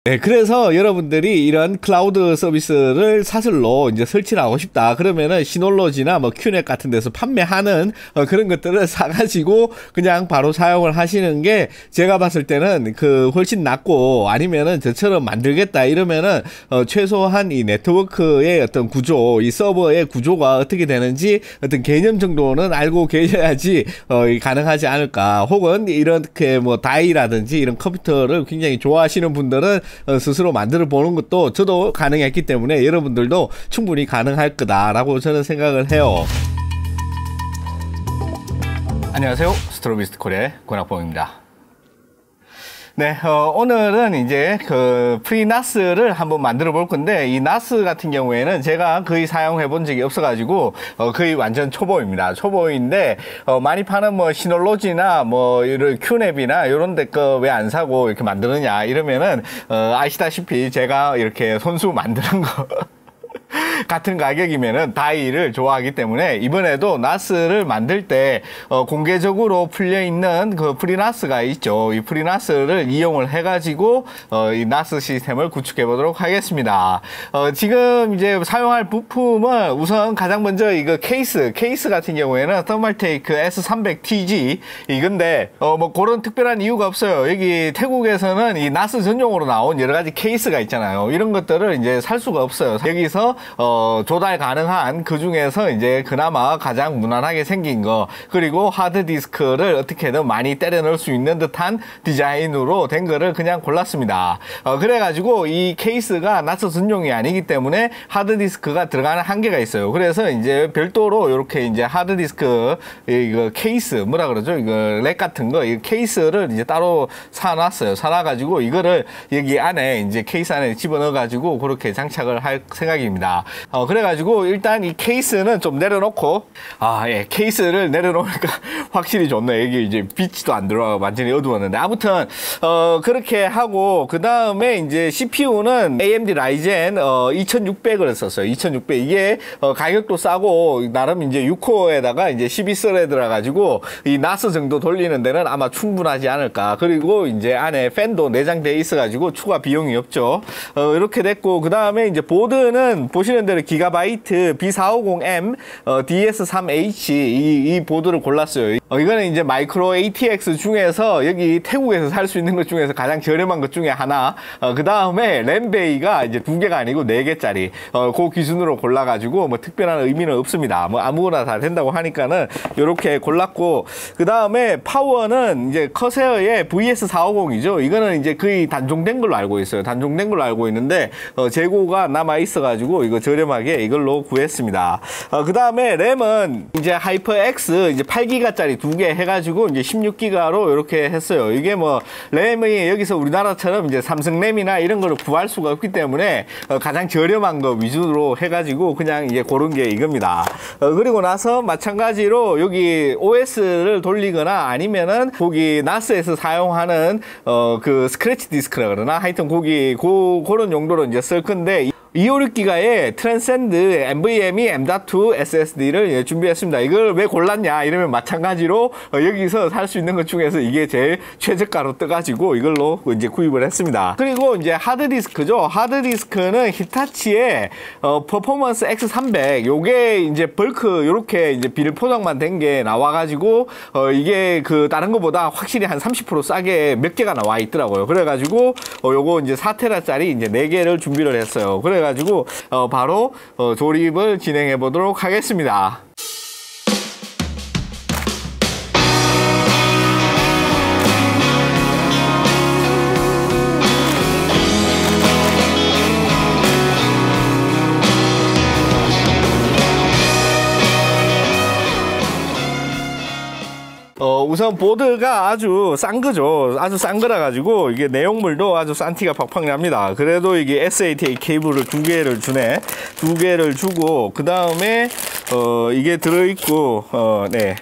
네, 그래서 여러분들이 이런 클라우드 서비스를 사슬로 이제 설치를 하고 싶다. 그러면은 시놀로지나 뭐 큐넷 같은 데서 판매하는 그런 것들을 사가지고 그냥 바로 사용을 하시는 게 제가 봤을 때는 훨씬 낫고, 아니면은 저처럼 만들겠다 이러면은 최소한 이 네트워크의 어떤 구조, 이 서버의 구조가 어떻게 되는지 어떤 개념 정도는 알고 계셔야지 가능하지 않을까. 혹은 이렇게 뭐 다이라든지 이런 컴퓨터를 굉장히 좋아하시는 분들은 스스로 만들어 보는 것도 저도 가능했기 때문에 여러분들도 충분히 가능할 거다라고 저는 생각을 해요. 안녕하세요, 스트로비스트 콜의 권학봉입니다. 네, 오늘은 이제 프리나스를 한번 만들어 볼 건데, 이 나스 같은 경우에는 제가 거의 사용해 본 적이 없어가지고 거의 완전 초보입니다. 초보인데 많이 파는 뭐 시놀로지나 뭐 이런 큐넷이나 이런 데 거 왜 안 사고 이렇게 만드느냐 이러면은 아시다시피 제가 이렇게 손수 만드는 거 같은 가격이면은 다이를 좋아하기 때문에 이번에도 나스를 만들 때 공개적으로 풀려 있는 그 프리나스가 있죠. 이 프리나스를 이용을 해가지고 이 나스 시스템을 구축해 보도록 하겠습니다. 지금 이제 사용할 부품은 우선 가장 먼저 이거 케이스 같은 경우에는 터멀테이크 S300TG 이건데 뭐 그런 특별한 이유가 없어요. 여기 태국에서는 이 나스 전용으로 나온 여러 가지 케이스가 있잖아요. 이런 것들을 이제 살 수가 없어요. 여기서 조달 가능한 그 중에서 이제 그나마 가장 무난하게 생긴 거, 그리고 하드디스크를 어떻게든 많이 때려 넣을 수 있는 듯한 디자인으로 된 거를 그냥 골랐습니다. 그래가지고 이 케이스가 나스 전용이 아니기 때문에 하드디스크가 들어가는 한계가 있어요. 그래서 이제 별도로 이렇게 이제 하드디스크 이거 케이스 뭐라 그러죠? 이거 렉 같은 거, 이 케이스를 이제 따로 사놨어요. 사놔가지고 이거를 여기 안에 이제 케이스 안에 집어넣어가지고 그렇게 장착을 할 생각입니다. 그래가지고 일단 이 케이스는 좀 내려놓고, 예, 케이스를 내려놓으니까 확실히 좋네. 여기 이제 빛도 안 들어가 완전히 어두웠는데, 아무튼 그렇게 하고, 그 다음에 이제 CPU는 AMD 라이젠 2600을 썼어요. 2600. 이게 가격도 싸고 나름 이제 6코어에다가 이제 12스레드라 가지고 이 나스 정도 돌리는 데는 아마 충분하지 않을까. 그리고 이제 안에 팬도 내장돼 있어 가지고 추가 비용이 없죠. 이렇게 됐고, 그 다음에 이제 보드는 보시는 대로 기가바이트 B450M DS3H 이 보드를 골랐어요. 이거는 이제 마이크로 ATX 중에서 여기 태국에서 살 수 있는 것 중에서 가장 저렴한 것 중에 하나. 그 다음에 램베이가 이제 2개가 아니고 4개짜리 그 기준으로 골라가지고 뭐 특별한 의미는 없습니다. 뭐 아무거나 다 된다고 하니까는 이렇게 골랐고, 그 다음에 파워는 이제 커세어의 VS450이죠. 이거는 이제 거의 단종된 걸로 알고 있어요. 단종된 걸로 알고 있는데 재고가 남아 있어가지고 이거 저렴하게 이걸로 구했습니다. 그 다음에 램은 이제 하이퍼X 이제 8기가짜리 2개 해가지고 이제 16기가로 이렇게 했어요. 이게 뭐 램이 여기서 우리나라처럼 이제 삼성 램이나 이런 거를 구할 수가 없기 때문에 가장 저렴한 거 위주로 해가지고 그냥 이제 고른 게 이겁니다. 그리고 나서 마찬가지로 여기 OS를 돌리거나 아니면은 거기 나스에서 사용하는 그 스크래치 디스크라 그러나 하여튼 거기 그런 용도로 이제 쓸 건데, 256기가의 트랜센드 NVMe M.2 SSD를 준비했습니다. 이걸 왜 골랐냐 이러면 마찬가지로 여기서 살 수 있는 것 중에서 이게 제일 최저가로 떠가지고 이걸로 이제 구입을 했습니다. 그리고 이제 하드디스크죠. 하드디스크는 히타치의 퍼포먼스 X300 요게 이제 벌크 요렇게 이제 비닐 포장만 된 게 나와가지고 이게 그 다른 것보다 확실히 한 30% 싸게 몇 개가 나와 있더라고요. 그래가지고 요거 이제 4테라짜리 이제 4개를 준비를 했어요. 그래가지고 바로 조립을 진행해 보도록 하겠습니다. 우선 보드가 아주 싼 거죠. 아주 싼 거라 가지고 이게 내용물도 아주 싼 티가 팍팍 납니다. 그래도 이게 SATA 케이블을 2개를 주네. 2개를 주고, 그 다음에 이게 들어있고 네.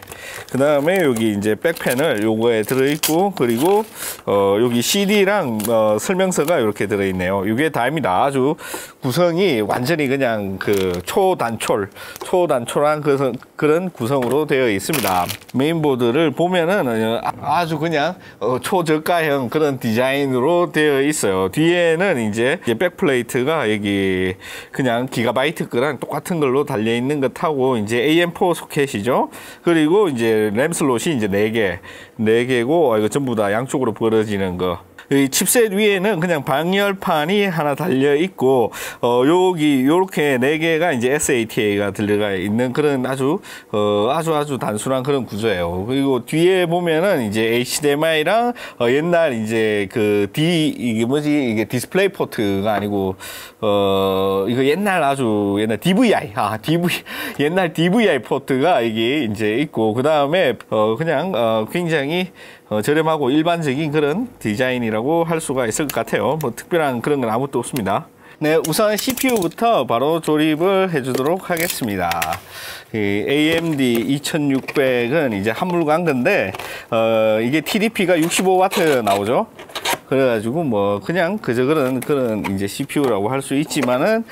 그 다음에 여기 이제 백패널 요거에 들어있고, 그리고 여기 CD랑 설명서가 이렇게 들어있네요. 이게 다입니다. 아주 구성이 완전히 그냥 그 초단촐한 그런 구성으로 되어 있습니다. 메인보드를 보면은 아주 그냥 초저가형 그런 디자인으로 되어 있어요. 뒤에는 이제 백플레이트가 여기 그냥 기가바이트 거랑 똑같은 걸로 달려 있는 것하고, 이제 AM4 소켓이죠. 그리고 이제 램 슬롯이 이제 4개고, 이거 전부 다 양쪽으로 벌어지는 거. 이 칩셋 위에는 그냥 방열판이 하나 달려 있고, 여기 요렇게 4개가 이제 SATA가 들어가 있는 그런 아주 단순한 그런 구조예요. 그리고 뒤에 보면은 이제 HDMI랑 옛날 이제 이게 디스플레이 포트가 아니고 이거 옛날 DVI 옛날 DVI 포트가 이게 이제 있고, 그 다음에 그냥 굉장히 저렴하고 일반적인 그런 디자인이라고 할 수가 있을 것 같아요. 뭐 특별한 그런 건 아무것도 없습니다. 네, 우선 CPU부터 바로 조립을 해주도록 하겠습니다. AMD 2600은 이제 한물간 건데, 이게 TDP가 65W 나오죠. 그래가지고 뭐 그냥 그런 이제 CPU라고 할 수 있지만은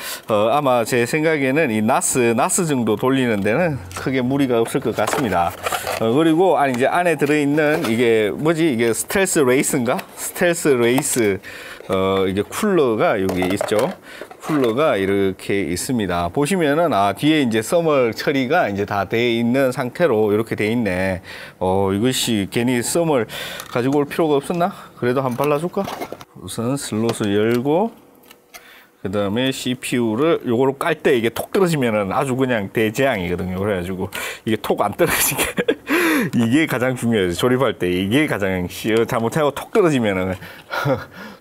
아마 제 생각에는 이 나스 정도 돌리는 데는 크게 무리가 없을 것 같습니다. 그리고 이제 안에 들어있는 이게 뭐지? 이게 스텔스 레이스인가? 스텔스 레이스 이게 쿨러가 여기 있죠. 쿨러가 이렇게 있습니다. 보시면은 뒤에 이제 써멀 처리가 이제 다 돼 있는 상태로 이렇게 돼 있네. 이것이 괜히 써멀 가지고 올 필요가 없었나? 그래도 한번 발라줄까? 우선 슬롯을 열고, 그 다음에 CPU를 요거로 깔 때 이게 톡 떨어지면은 아주 그냥 대재앙이거든요. 그래가지고 이게 톡 안 떨어지게 이게 가장 중요해요. 조립할 때 이게 가장 잘못하고 톡 떨어지면은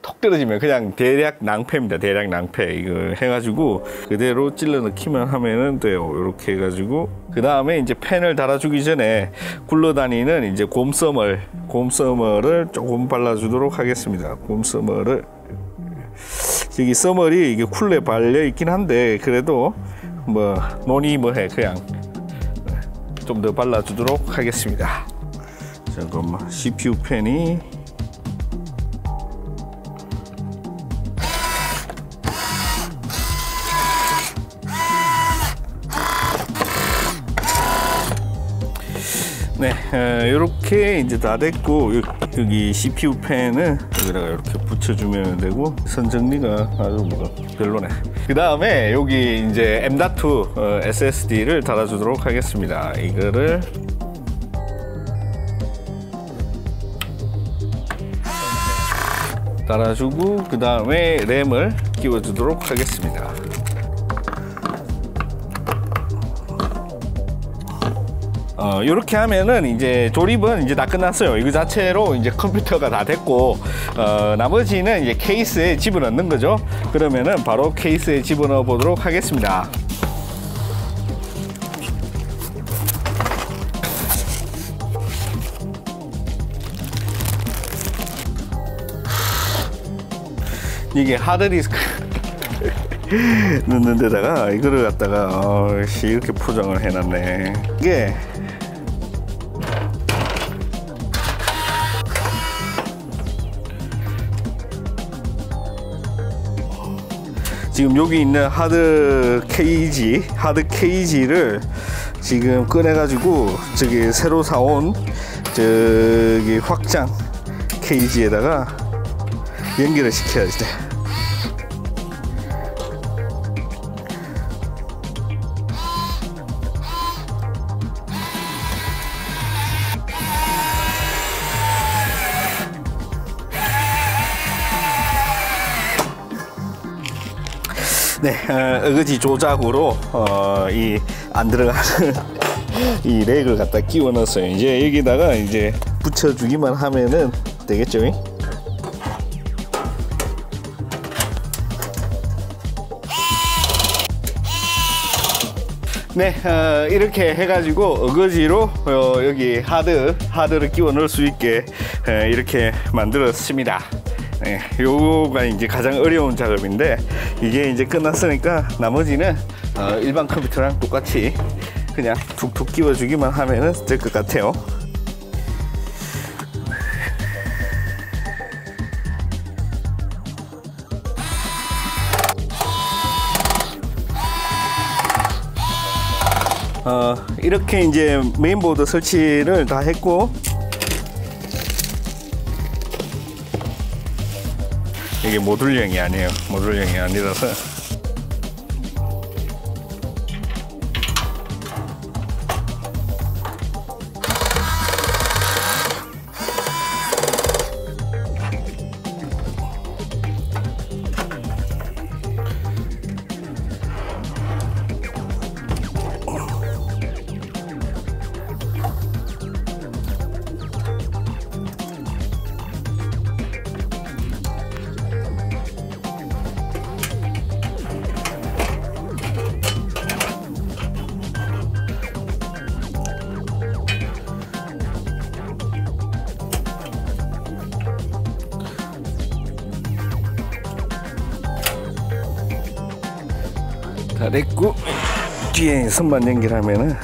톡 떨어지면 그냥 대략 낭패입니다. 대략 낭패. 이거 해가지고 그대로 찔러 넣기만 하면은 돼요. 이렇게 해가지고 그 다음에 이제 펜을 달아주기 전에 굴러다니는 이제 곰서멀을 조금 발라주도록 하겠습니다. 곰서멀을 여기 써멀이 이게 쿨에 발려 있긴 한데, 그래도 뭐 뭐니 뭐해 그냥 좀 더 발라주도록 하겠습니다. 잠깐만, CPU 펜이 네, 이렇게 이제 다 됐고, 여기 CPU 펜은 여기다가 이렇게 붙여주면 되고, 선 정리가 아주 뭐 별로네. 그 다음에 여기 이제 M.2 SSD를 달아주도록 하겠습니다. 이거를 달아주고, 그 다음에 램을 끼워주도록 하겠습니다. 이렇게 하면은 이제 조립은 이제 다 끝났어요. 이거 자체로 이제 컴퓨터가 다 됐고, 나머지는 이제 케이스에 집어넣는 거죠. 그러면은 바로 케이스에 집어넣어 보도록 하겠습니다. 이게 하드디스크 넣는 데다가 이거를 갖다가 이렇게 포장을 해놨네. 이게 지금 여기 있는 하드 케이지를 지금 꺼내가지고 저기 새로 사온 저기 확장 케이지에다가 연결을 시켜야지 돼. 네, 어거지 조작으로 이 안 들어가는 이 렉을 갖다 끼워 넣었어요. 이제 여기다가 이제 붙여주기만 하면은 되겠죠? 네, 이렇게 해가지고 어거지로 여기 하드를 끼워 넣을 수 있게 이렇게 만들었습니다. 네, 요거가 이제 가장 어려운 작업인데, 이게 이제 끝났으니까 나머지는 일반 컴퓨터랑 똑같이 그냥 툭툭 끼워주기만 하면은 될 것 같아요. 이렇게 이제 메인보드 설치를 다 했고, 이게 모듈형이 아니에요. 모듈형이 아니라서 다 됐고, 뒤에 선만 연결하면은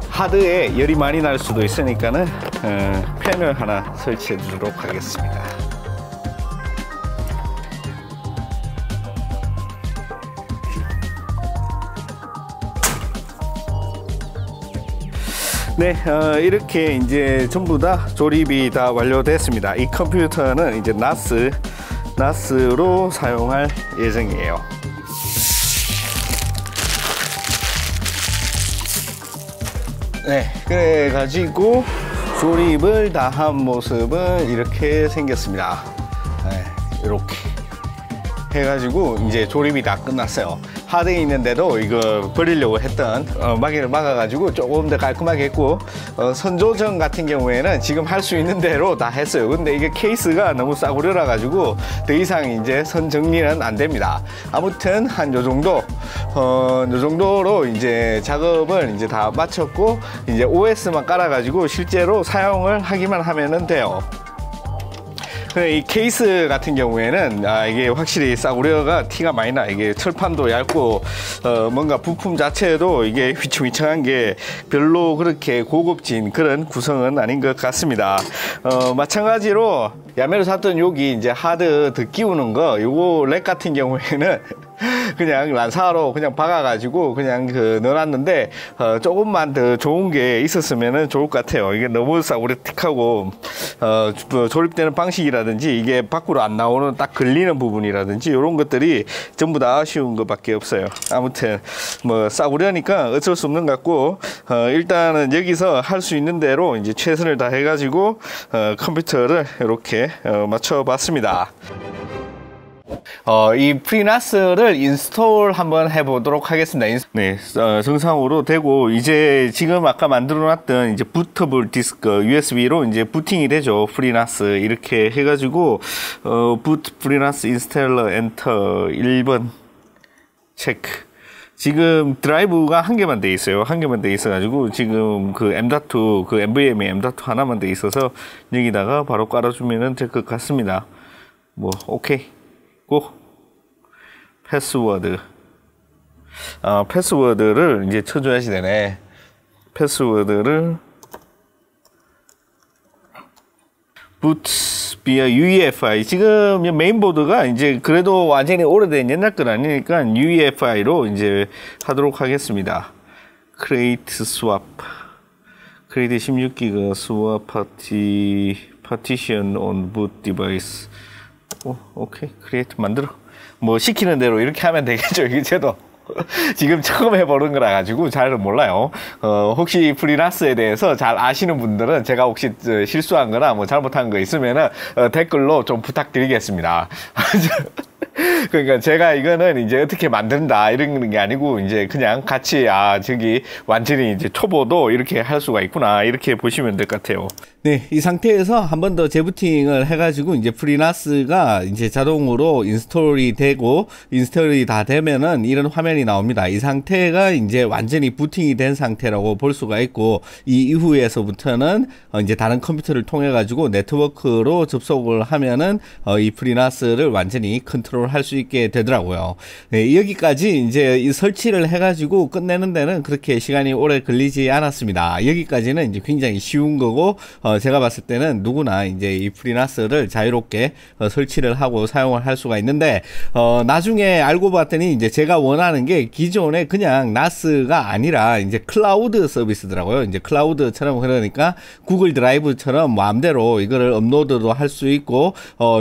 하드에 열이 많이 날 수도 있으니까는 팬을 하나 설치해 주도록 하겠습니다. 네, 이렇게 이제 전부 다 조립이 다 완료됐습니다. 이 컴퓨터는 이제 나스로 사용할 예정이에요. 네, 그래가지고 조립을 다 한 모습은 이렇게 생겼습니다. 네, 이렇게 해가지고 이제 조립이 다 끝났어요. 하드에 있는데도 이거 버리려고 했던 마개를 막아가지고 조금 더 깔끔하게 했고, 선조정 같은 경우에는 지금 할 수 있는 대로 다 했어요. 근데 이게 케이스가 너무 싸구려라 가지고 더 이상 이제 선 정리는 안 됩니다. 아무튼 한 요 정도 요 정도로 이제 작업을 이제 다 마쳤고, 이제 OS만 깔아가지고 실제로 사용을 하기만 하면은 돼요. 이 케이스 같은 경우에는 이게 확실히 싸구려가 티가 많이 나. 이게 철판도 얇고 뭔가 부품 자체도 이게 휘청휘청한 게 별로 그렇게 고급진 그런 구성은 아닌 것 같습니다. 마찬가지로 야매로 샀던 여기 이제 하드 더 끼우는 거, 요거 렉 같은 경우에는 그냥 란사로 그냥 박아가지고 그냥 넣어놨는데, 조금만 더 좋은 게 있었으면 좋을 것 같아요. 이게 너무 싸구려틱하고 조립되는 방식이라든지 이게 밖으로 안 나오는 딱 걸리는 부분이라든지 이런 것들이 전부 다 아쉬운 것밖에 없어요. 아무튼 뭐 싸구려니까 어쩔 수 없는 것 같고, 일단은 여기서 할 수 있는 대로 이제 최선을 다 해가지고 컴퓨터를 이렇게 맞춰봤습니다. 이 프리나스를 인스톨 한번 해보도록 하겠습니다. 네, 정상으로 되고, 이제 지금 아까 만들어 놨던 이제 부터블 디스크 USB로 이제 부팅이 되죠. 프리나스 이렇게 해가지고 부트 프리나스 인스텔러 엔터 1번 체크. 지금 드라이브가 한 개만 돼 있어요. 한 개만 돼 있어가지고 지금 M.2 NVMe M.2 하나만 돼 있어서 여기다가 바로 깔아주면 될 것 같습니다. 뭐 오케이. 패스워드. 패스워드를 이제 쳐줘야지 되네. 패스워드를 boot via UEFI. 지금 메인보드가 이제 그래도 완전히 오래된 옛날 건 아니니까 UEFI로 이제 하도록 하겠습니다. create swap. create 16기가 swap partition on boot device. 오케이. create 만들어. 뭐 시키는 대로 이렇게 하면 되겠죠. 이게 저도 지금 처음 해보는 거라 가지고 잘 몰라요. 혹시 프리나스에 대해서 잘 아시는 분들은 제가 혹시 실수한 거나 뭐 잘못한 거 있으면은 댓글로 좀 부탁드리겠습니다. 그러니까 제가 이거는 이제 어떻게 만든다 이런 게 아니고 이제 그냥 같이 저기 완전히 이제 초보도 이렇게 할 수가 있구나 이렇게 보시면 될 것 같아요. 네, 이 상태에서 한 번 더 재부팅을 해가지고 이제 FreeNAS가 이제 자동으로 인스톨이 되고 인스톨이 다 되면은 이런 화면이 나옵니다. 이 상태가 이제 완전히 부팅이 된 상태라고 볼 수가 있고 이 이후에서부터는 이제 다른 컴퓨터를 통해 가지고 네트워크로 접속을 하면은 이 FreeNAS를 완전히 컨트롤할 수 있게 되더라고요. 네, 여기까지 이제 이 설치를 해가지고 끝내는 데는 그렇게 시간이 오래 걸리지 않았습니다. 여기까지는 이제 굉장히 쉬운 거고 제가 봤을 때는 누구나 이제 이 FreeNAS를 자유롭게 설치를 하고 사용을 할 수가 있는데 나중에 알고 봤더니 이제 제가 원하는 게 기존에 그냥 NAS가 아니라 이제 클라우드 서비스더라고요. 이제 클라우드처럼 그러니까 구글 드라이브처럼 마음대로 이거를 업로드도 할 수 있고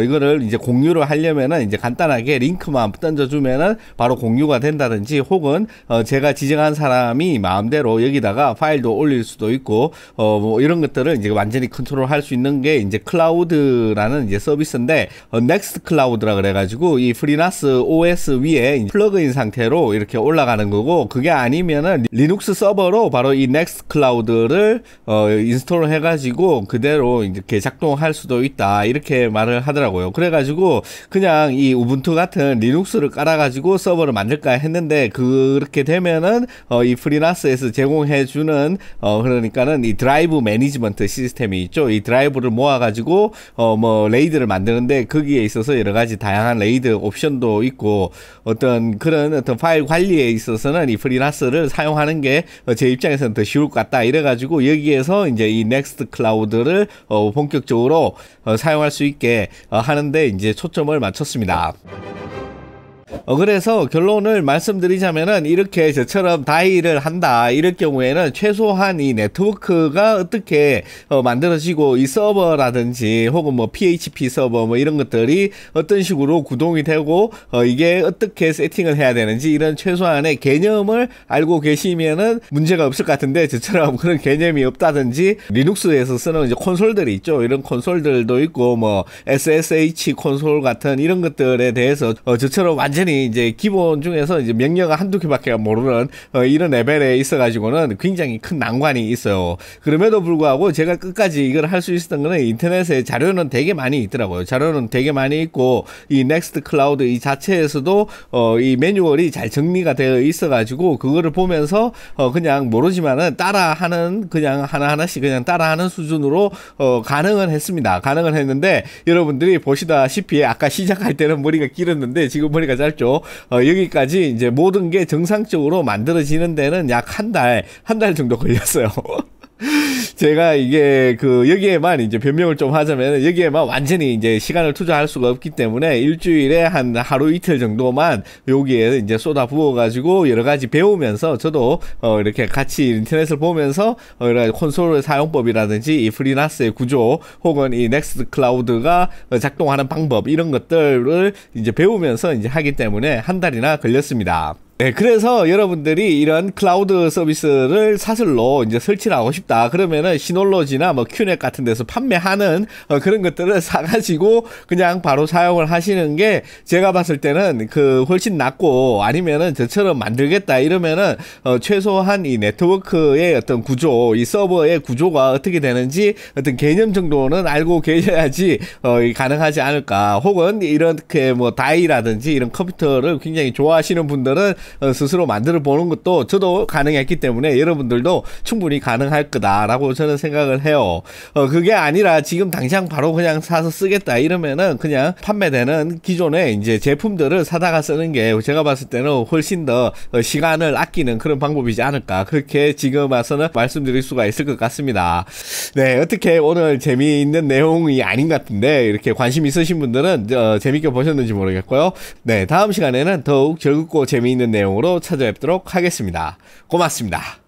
이거를 이제 공유를 하려면은 이제 간단하게 링크만 던져주면은 바로 공유가 된다든지 혹은 제가 지정한 사람이 마음대로 여기다가 파일도 올릴 수도 있고 뭐 이런 것들을 이제 완전히 컨트롤할 수 있는 게 이제 클라우드라는 이제 서비스인데 넥스트 클라우드라 그래가지고 이 FreeNAS OS 위에 플러그인 상태로 이렇게 올라가는 거고 그게 아니면은 리눅스 서버로 바로 이 넥스트 클라우드를 인스톨을 해가지고 그대로 이렇게 작동할 수도 있다 이렇게 말을 하더라고요. 그래가지고 그냥 이 우분투 같은 리눅스를 깔아가지고 서버를 만들까 했는데 그렇게 되면은 이 FreeNAS에서 제공해주는 그러니까는 이 드라이브 매니지먼트 시스템이 있죠. 이 드라이브를 모아가지고 뭐 레이드를 만드는데 거기에 있어서 여러 가지 다양한 레이드 옵션도 있고 어떤 그런 어떤 파일 관리에 있어서는 이 FreeNAS를 사용하는 게 제 입장에서는 더 쉬울 것 같다 이래가지고 여기에서 이제 이 넥스트 클라우드를 본격적으로 사용할 수 있게 하는데 이제 초점을 맞췄습니다. 그래서 결론을 말씀드리자면은 이렇게 저처럼 다이를 한다 이럴 경우에는 최소한 이 네트워크가 어떻게 만들어지고 이 서버라든지 혹은 뭐 PHP 서버 뭐 이런 것들이 어떤 식으로 구동이 되고 이게 어떻게 세팅을 해야 되는지 이런 최소한의 개념을 알고 계시면은 문제가 없을 것 같은데 저처럼 그런 개념이 없다든지 리눅스에서 쓰는 이제 콘솔들이 있죠. 이런 콘솔들도 있고 뭐 SSH 콘솔 같은 이런 것들에 대해서 저처럼 완전히 이제 기본 중에서 이제 명령어 한두 개밖에 모르는 이런 레벨에 있어가지고는 굉장히 큰 난관이 있어요. 그럼에도 불구하고 제가 끝까지 이걸 할 수 있었던 거는 인터넷에 자료는 되게 많이 있더라고요. 자료는 되게 많이 있고 이 넥스트 클라우드 이 자체에서도 이 매뉴얼이 잘 정리가 되어 있어가지고 그거를 보면서 그냥 모르지만은 따라하는 그냥 하나하나씩 그냥 따라하는 수준으로 가능은 했습니다. 가능은 했는데 여러분들이 보시다시피 아까 시작할 때는 머리가 길었는데 지금 머리가 짧죠. 여기까지 이제 모든 게 정상적으로 만들어지는 데는 약 한 달 정도 걸렸어요. 제가 이게 여기에만 이제 변명을 좀 하자면 여기에만 완전히 이제 시간을 투자할 수가 없기 때문에 일주일에 한 하루 이틀 정도만 여기에 이제 쏟아 부어 가지고 여러 가지 배우면서 저도 이렇게 같이 인터넷을 보면서 여러 콘솔 사용법이라든지 이 FreeNAS의 구조 혹은 이 넥스트 클라우드가 작동하는 방법 이런 것들을 이제 배우면서 이제 하기 때문에 한 달이나 걸렸습니다. 네, 그래서 여러분들이 이런 클라우드 서비스를 사슬로 이제 설치를 하고 싶다. 그러면은 시놀로지나 뭐 큐넷 같은 데서 판매하는 그런 것들을 사가지고 그냥 바로 사용을 하시는 게 제가 봤을 때는 훨씬 낫고 아니면은 저처럼 만들겠다 이러면은 최소한 이 네트워크의 어떤 구조, 이 서버의 구조가 어떻게 되는지 어떤 개념 정도는 알고 계셔야지 가능하지 않을까. 혹은 이렇게 뭐 다이라든지 이런 컴퓨터를 굉장히 좋아하시는 분들은 스스로 만들어 보는 것도 저도 가능했기 때문에 여러분들도 충분히 가능할 거다라고 저는 생각을 해요. 그게 아니라 지금 당장 바로 그냥 사서 쓰겠다 이러면은 그냥 판매되는 기존의 이제 제품들을 사다가 쓰는 게 제가 봤을 때는 훨씬 더 시간을 아끼는 그런 방법이지 않을까 그렇게 지금 와서는 말씀드릴 수가 있을 것 같습니다. 네, 어떻게 오늘 재미있는 내용이 아닌 것 같은데 이렇게 관심 있으신 분들은 재밌게 보셨는지 모르겠고요. 네, 다음 시간에는 더욱 즐겁고 재미있는 내용으로 찾아뵙도록 하겠습니다. 고맙습니다.